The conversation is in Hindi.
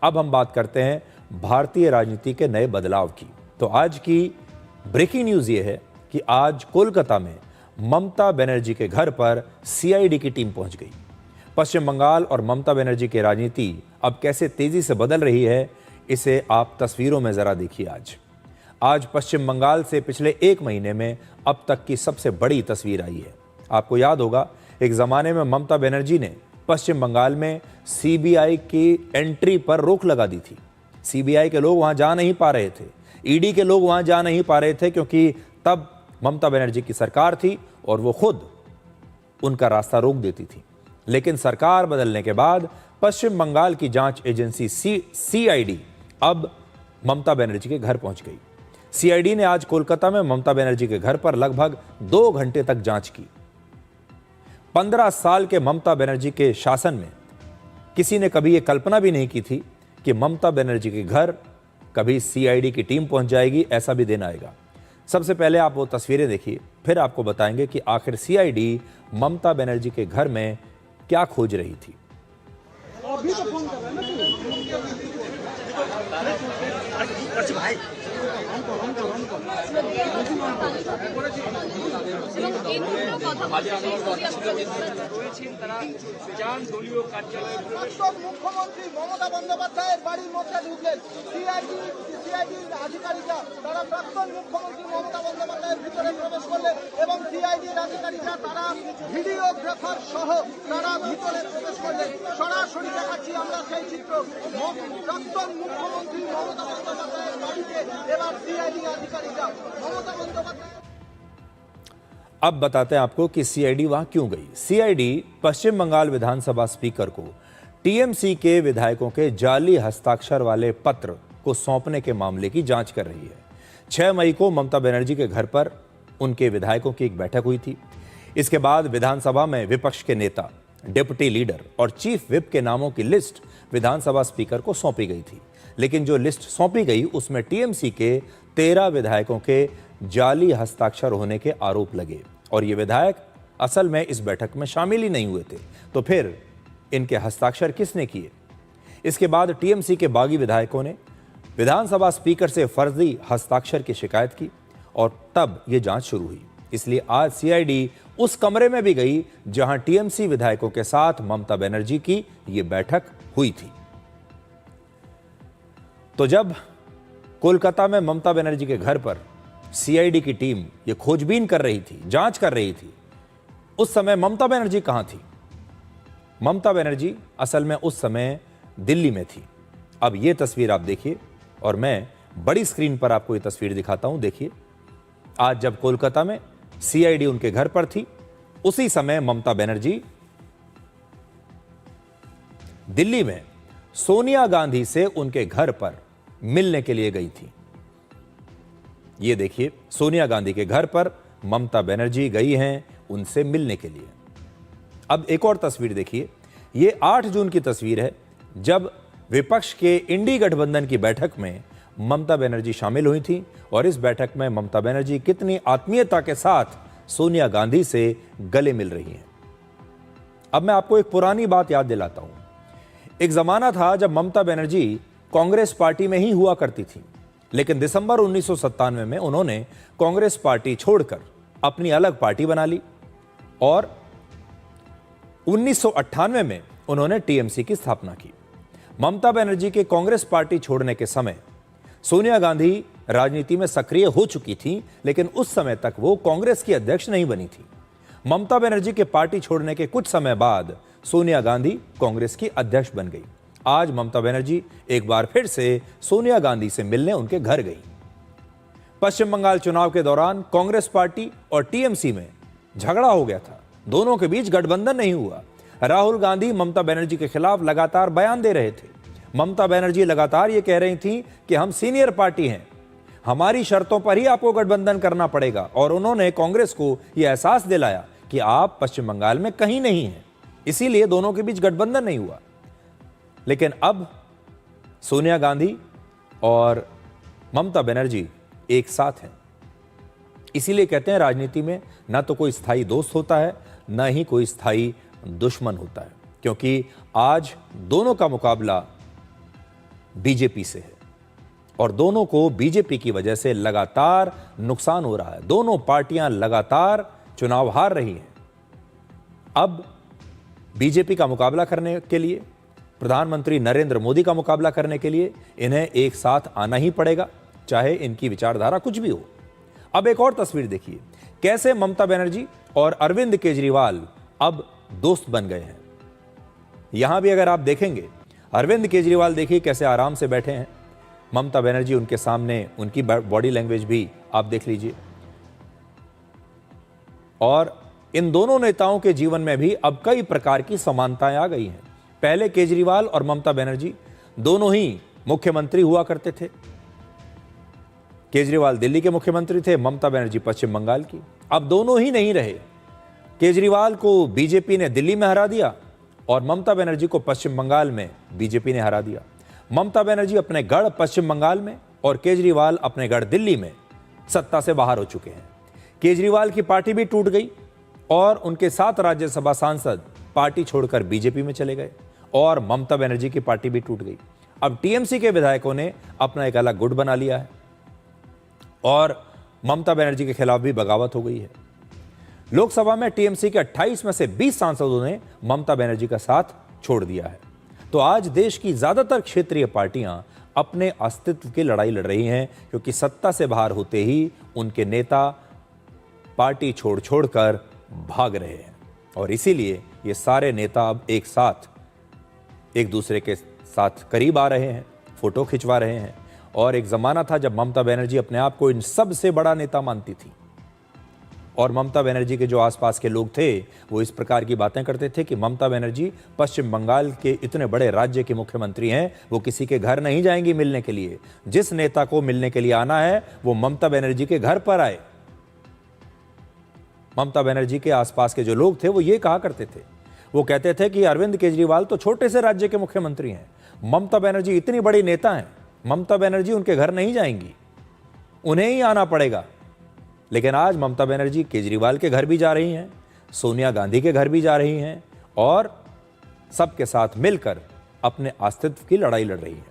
अब हम बात करते हैं भारतीय राजनीति के नए बदलाव की। तो आज की ब्रेकिंग न्यूज ये है कि आज कोलकाता में ममता बनर्जी के घर पर सीआईडी की टीम पहुंच गई। पश्चिम बंगाल और ममता बनर्जी की राजनीति अब कैसे तेजी से बदल रही है, इसे आप तस्वीरों में जरा देखिए। आज पश्चिम बंगाल से पिछले एक महीने में अब तक की सबसे बड़ी तस्वीर आई है। आपको याद होगा, एक जमाने में ममता बनर्जी ने पश्चिम बंगाल में सीबीआई की एंट्री पर रोक लगा दी थी। सीबीआई के लोग वहां जा नहीं पा रहे थे, ईडी के लोग वहां जा नहीं पा रहे थे, क्योंकि तब ममता बनर्जी की सरकार थी और वो खुद उनका रास्ता रोक देती थी। लेकिन सरकार बदलने के बाद पश्चिम बंगाल की जांच एजेंसी सीआईडी अब ममता बनर्जी के घर पहुंच गई। सीआईडी ने आज कोलकाता में ममता बनर्जी के घर पर लगभग 2 घंटे तक जांच की। 15 साल के ममता बनर्जी के शासन में किसी ने कभी यह कल्पना भी नहीं की थी कि ममता बनर्जी के घर कभी सीआईडी की टीम पहुंच जाएगी, ऐसा भी दिन आएगा। सबसे पहले आप वो तस्वीरें देखिए, फिर आपको बताएंगे कि आखिर सीआईडी ममता बनर्जी के घर में क्या खोज रही थी। মুখ্যমন্ত্রী মমতা বন্দ্যোপাধ্যায়ের বাড়ির মধ্যে ঢুকলেন সিআইডির আধিকারিকরা। তারা প্রাক্তন মুখ্যমন্ত্রী মমতা বন্দ্যোপাধ্যায়ের ভিতরে প্রবেশ করলেন এবং সিআইডির আধিকারিকরা তারা ভিডিওগ্রাফার সহ তারা ভিতরে প্রবেশ করলেন। সরাসরি দেখাচ্ছি আমরা সেই চিত্র। প্রাক্তন মুখ্যমন্ত্রী মমতা বন্দ্যোপাধ্যায়ের বাড়িতে এবার সিআইডি আধিকারিকরা। মমতা বন্দ্যোপাধ্যায় अब बताते हैं आपको कि सीआईडी वहां क्यों गई। सीआईडी पश्चिम बंगाल विधानसभा स्पीकर को टीएमसी के विधायकों के जाली हस्ताक्षर वाले पत्र को सौंपने के मामले की जांच कर रही है। 6 मई को ममता बनर्जी के घर पर उनके विधायकों की एक बैठक हुई थी। इसके बाद विधानसभा में विपक्ष के नेता, डिप्टी लीडर और चीफ विप के नामों की लिस्ट विधानसभा स्पीकर को सौंपी गई थी। लेकिन जो लिस्ट सौंपी गई उसमें टीएमसी के 13 विधायकों के जाली हस्ताक्षर होने के आरोप लगे और ये विधायक असल में इस बैठक में शामिल ही नहीं हुए थे। तो फिर इनके हस्ताक्षर किसने किए? इसके बाद टीएमसी के बागी विधायकों ने विधानसभा स्पीकर से फर्जी हस्ताक्षर की शिकायत की और तब ये जांच शुरू हुई। इसलिए आज सीआईडी उस कमरे में भी गई जहां टीएमसी विधायकों के साथ ममता बनर्जी की ये बैठक हुई थी। तो जब कोलकाता में ममता बनर्जी के घर पर सीआईडी की टीम ये खोजबीन कर रही थी, जांच कर रही थी, उस समय ममता बनर्जी कहां थी? ममता बनर्जी असल में उस समय दिल्ली में थी। अब ये तस्वीर आप देखिए और मैं बड़ी स्क्रीन पर आपको ये तस्वीर दिखाता हूं। देखिए, आज जब कोलकाता में सीआईडी उनके घर पर थी, उसी समय ममता बनर्जी दिल्ली में सोनिया गांधी से उनके घर पर मिलने के लिए गई थी। ये देखिए, सोनिया गांधी के घर पर ममता बनर्जी गई हैं उनसे मिलने के लिए। अब एक और तस्वीर देखिए, ये 8 जून की तस्वीर है जब विपक्ष के इंडी गठबंधन की बैठक में ममता बनर्जी शामिल हुई थी और इस बैठक में ममता बनर्जी कितनी आत्मीयता के साथ सोनिया गांधी से गले मिल रही हैं। अब मैं आपको एक पुरानी बात याद दिलाता हूं। एक जमाना था जब ममता बनर्जी कांग्रेस पार्टी में ही हुआ करती थी, लेकिन दिसंबर 1997 में उन्होंने कांग्रेस पार्टी छोड़कर अपनी अलग पार्टी बना ली और 1998 में उन्होंने टीएमसी की स्थापना की। ममता बनर्जी के कांग्रेस पार्टी छोड़ने के समय सोनिया गांधी राजनीति में सक्रिय हो चुकी थी, लेकिन उस समय तक वो कांग्रेस की अध्यक्ष नहीं बनी थी। ममता बनर्जी के पार्टी छोड़ने के कुछ समय बाद सोनिया गांधी कांग्रेस की अध्यक्ष बन गई। आज ममता बनर्जी एक बार फिर से सोनिया गांधी से मिलने उनके घर गई। पश्चिम बंगाल चुनाव के दौरान कांग्रेस पार्टी और टीएमसी में झगड़ा हो गया था, दोनों के बीच गठबंधन नहीं हुआ। राहुल गांधी ममता बनर्जी के खिलाफ लगातार बयान दे रहे थे। ममता बनर्जी लगातार ये कह रही थी कि हम सीनियर पार्टी हैं, हमारी शर्तों पर ही आपको गठबंधन करना पड़ेगा, और उन्होंने कांग्रेस को यह एहसास दिलाया कि आप पश्चिम बंगाल में कहीं नहीं हैं, इसीलिए दोनों के बीच गठबंधन नहीं हुआ। लेकिन अब सोनिया गांधी और ममता बनर्जी एक साथ हैं। इसीलिए कहते हैं राजनीति में ना तो कोई स्थायी दोस्त होता है, ना ही कोई स्थायी दुश्मन होता है, क्योंकि आज दोनों का मुकाबला बीजेपी से है और दोनों को बीजेपी की वजह से लगातार नुकसान हो रहा है। दोनों पार्टियां लगातार चुनाव हार रही हैं। अब बीजेपी का मुकाबला करने के लिए, प्रधानमंत्री नरेंद्र मोदी का मुकाबला करने के लिए इन्हें एक साथ आना ही पड़ेगा, चाहे इनकी विचारधारा कुछ भी हो। अब एक और तस्वीर देखिए, कैसे ममता बनर्जी और अरविंद केजरीवाल अब दोस्त बन गए हैं। यहां भी अगर आप देखेंगे, अरविंद केजरीवाल देखिए कैसे आराम से बैठे हैं, ममता बनर्जी उनके सामने, उनकी बॉडी लैंग्वेज भी आप देख लीजिए। और इन दोनों नेताओं के जीवन में भी अब कई प्रकार की समानताएं आ गई हैं। पहले केजरीवाल और ममता बनर्जी दोनों ही मुख्यमंत्री हुआ करते थे। केजरीवाल दिल्ली के मुख्यमंत्री थे, ममता बनर्जी पश्चिम बंगाल की। अब दोनों ही नहीं रहे। केजरीवाल को बीजेपी ने दिल्ली में हरा दिया और ममता बनर्जी को पश्चिम बंगाल में बीजेपी ने हरा दिया। ममता बनर्जी अपने गढ़ पश्चिम बंगाल में और केजरीवाल अपने गढ़ दिल्ली में सत्ता से बाहर हो चुके हैं। केजरीवाल की पार्टी भी टूट गई और उनके 7 राज्यसभा सांसद पार्टी छोड़कर बीजेपी में चले गए और ममता बनर्जी की पार्टी भी टूट गई। अब टीएमसी के विधायकों ने अपना एक अलग गुट बना लिया है और ममता बनर्जी के खिलाफ भी बगावत हो गई है। लोकसभा में टीएमसी के 28 में से 20 सांसदों ने ममता बनर्जी का साथ छोड़ दिया है। तो आज देश की ज्यादातर क्षेत्रीय पार्टियां अपने अस्तित्व की लड़ाई लड़ रही हैं, क्योंकि सत्ता से बाहर होते ही उनके नेता पार्टी छोड़कर भाग रहे हैं और इसीलिए ये सारे नेता अब एक साथ एक दूसरे के साथ करीब आ रहे हैं, फोटो खिंचवा रहे हैं। और एक जमाना था जब ममता बनर्जी अपने आप को इन सबसे बड़ा नेता मानती थी और ममता बनर्जी के जो आसपास के लोग थे वो इस प्रकार की बातें करते थे कि ममता बनर्जी पश्चिम बंगाल के इतने बड़े राज्य के मुख्यमंत्री हैं, वो किसी के घर नहीं जाएंगी मिलने के लिए। जिस नेता को मिलने के लिए आना है वो ममता बनर्जी के घर पर आए। ममता बनर्जी के आसपास के जो लोग थे वो ये कहा करते थे, वो कहते थे कि अरविंद केजरीवाल तो छोटे से राज्य के मुख्यमंत्री हैं, ममता बनर्जी इतनी बड़ी नेता हैं, ममता बनर्जी उनके घर नहीं जाएंगी, उन्हें ही आना पड़ेगा। लेकिन आज ममता बनर्जी केजरीवाल के घर भी जा रही हैं, सोनिया गांधी के घर भी जा रही हैं और सबके साथ मिलकर अपने अस्तित्व की लड़ाई लड़ रही हैं।